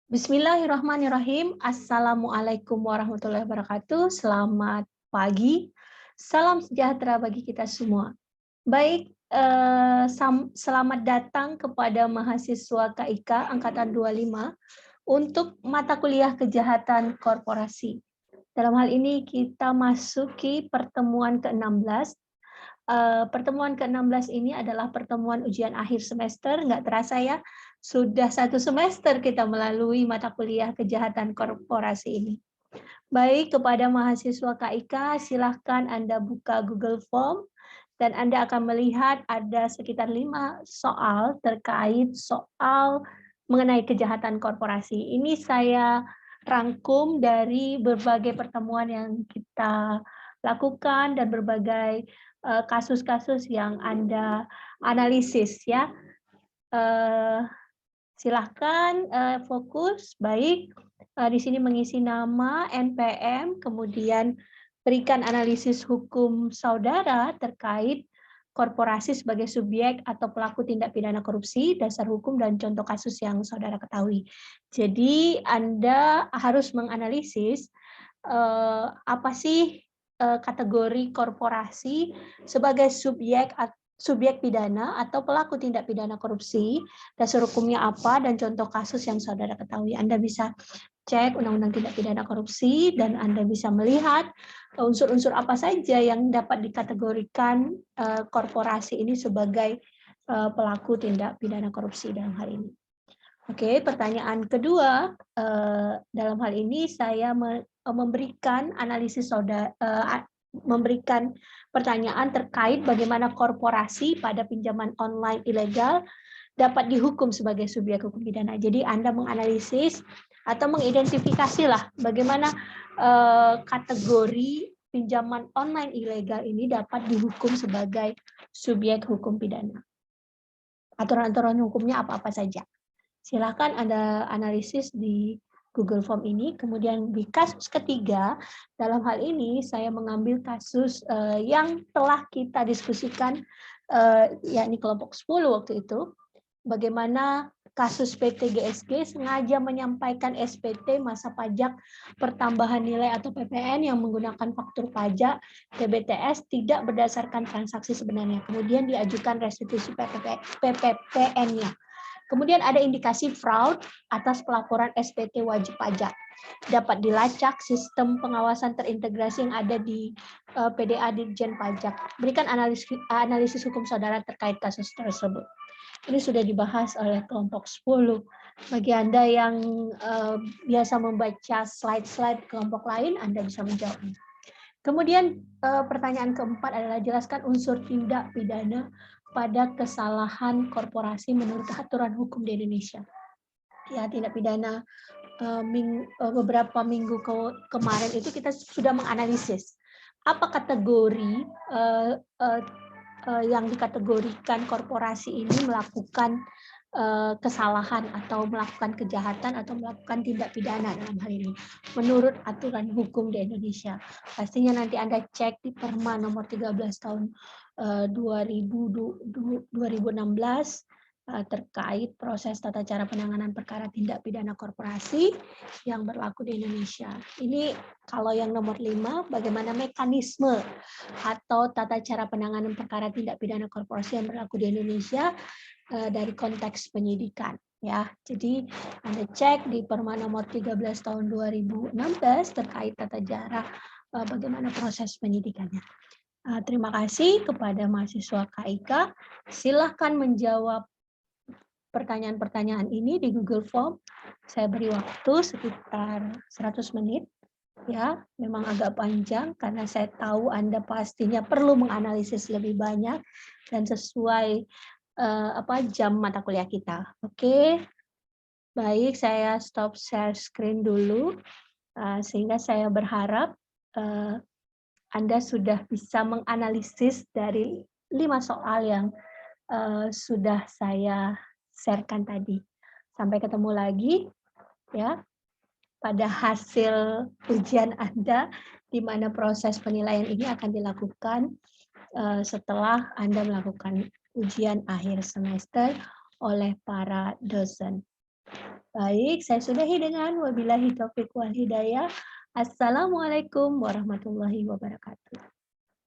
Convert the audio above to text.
Bismillahirrahmanirrahim. Assalamualaikum warahmatullahi wabarakatuh. Selamat pagi. Salam sejahtera bagi kita semua. Baik, selamat datang kepada mahasiswa KIK Angkatan 25 untuk mata kuliah kejahatan korporasi. Dalam hal ini kita masuki pertemuan ke-16. Pertemuan ke-16 ini adalah pertemuan ujian akhir semester. Nggak terasa ya, sudah 1 semester kita melalui mata kuliah kejahatan korporasi ini. Baik, kepada mahasiswa KIK, silahkan Anda buka Google Form, dan Anda akan melihat ada sekitar 5 soal terkait soal mengenai kejahatan korporasi. Ini saya rangkum dari berbagai pertemuan yang kita lakukan dan berbagai kasus-kasus yang Anda analisis ya. Silahkan fokus, baik. Di sini mengisi nama, NPM, kemudian berikan analisis hukum saudara terkait korporasi sebagai subjek atau pelaku tindak pidana korupsi, dasar hukum dan contoh kasus yang saudara ketahui. Jadi Anda harus menganalisis apa sih kategori korporasi sebagai subjek pidana atau pelaku tindak pidana korupsi, dasar hukumnya apa, dan contoh kasus yang saudara ketahui. Anda bisa cek Undang-Undang Tindak Pidana Korupsi, dan Anda bisa melihat unsur-unsur apa saja yang dapat dikategorikan korporasi ini sebagai pelaku tindak pidana korupsi dalam hal ini. Oke, pertanyaan kedua, dalam hal ini saya memberikan analisis memberikan pertanyaan terkait bagaimana korporasi pada pinjaman online ilegal dapat dihukum sebagai subjek hukum pidana. Jadi Anda menganalisis atau mengidentifikasilah bagaimana kategori pinjaman online ilegal ini dapat dihukum sebagai subjek hukum pidana. Aturan-aturan hukumnya apa-apa saja. Silakan Anda analisis di Google Form ini. Kemudian di kasus ketiga, dalam hal ini saya mengambil kasus yang telah kita diskusikan, yakni kelompok 10 waktu itu, bagaimana kasus PT GSG sengaja menyampaikan SPT masa pajak pertambahan nilai atau PPN yang menggunakan faktur pajak TBTS tidak berdasarkan transaksi sebenarnya. Kemudian diajukan restitusi PPPN-nya. Kemudian ada indikasi fraud atas pelaporan SPT wajib pajak. Dapat dilacak sistem pengawasan terintegrasi yang ada di PDA Dirjen Pajak. Berikan analisis hukum saudara terkait kasus tersebut. Ini sudah dibahas oleh kelompok 10. Bagi Anda yang biasa membaca slide-slide kelompok lain, Anda bisa menjawabnya. Kemudian pertanyaan keempat adalah jelaskan unsur tindak pidana pada kesalahan korporasi menurut aturan hukum di Indonesia. Ya, tindak pidana beberapa minggu kemarin itu kita sudah menganalisis apa kategori yang dikategorikan korporasi ini melakukan kesalahan atau melakukan kejahatan atau melakukan tindak pidana dalam hal ini menurut aturan hukum di Indonesia. Pastinya nanti Anda cek di Perma nomor 13 tahun 2016 terkait proses tata cara penanganan perkara tindak pidana korporasi yang berlaku di Indonesia. Ini kalau yang nomor 5, bagaimana mekanisme atau tata cara penanganan perkara tindak pidana korporasi yang berlaku di Indonesia dari konteks penyidikan. Ya, jadi Anda cek di Perma nomor 13 tahun 2016 terkait tata cara bagaimana proses penyidikannya. Terima kasih kepada mahasiswa KIK. Silahkan menjawab pertanyaan-pertanyaan ini di Google Form. Saya beri waktu sekitar 100 menit. Ya, memang agak panjang karena saya tahu Anda pastinya perlu menganalisis lebih banyak dan sesuai jam mata kuliah kita. Oke. Baik, saya stop share screen dulu sehingga saya berharap Anda sudah bisa menganalisis dari 5 soal yang sudah saya sharekan tadi. Sampai ketemu lagi ya pada hasil ujian Anda, di mana proses penilaian ini akan dilakukan setelah Anda melakukan ujian akhir semester oleh para dosen. Baik, saya sudahi dengan wabillahi taufiq wal hidayah. Assalamualaikum warahmatullahi wabarakatuh.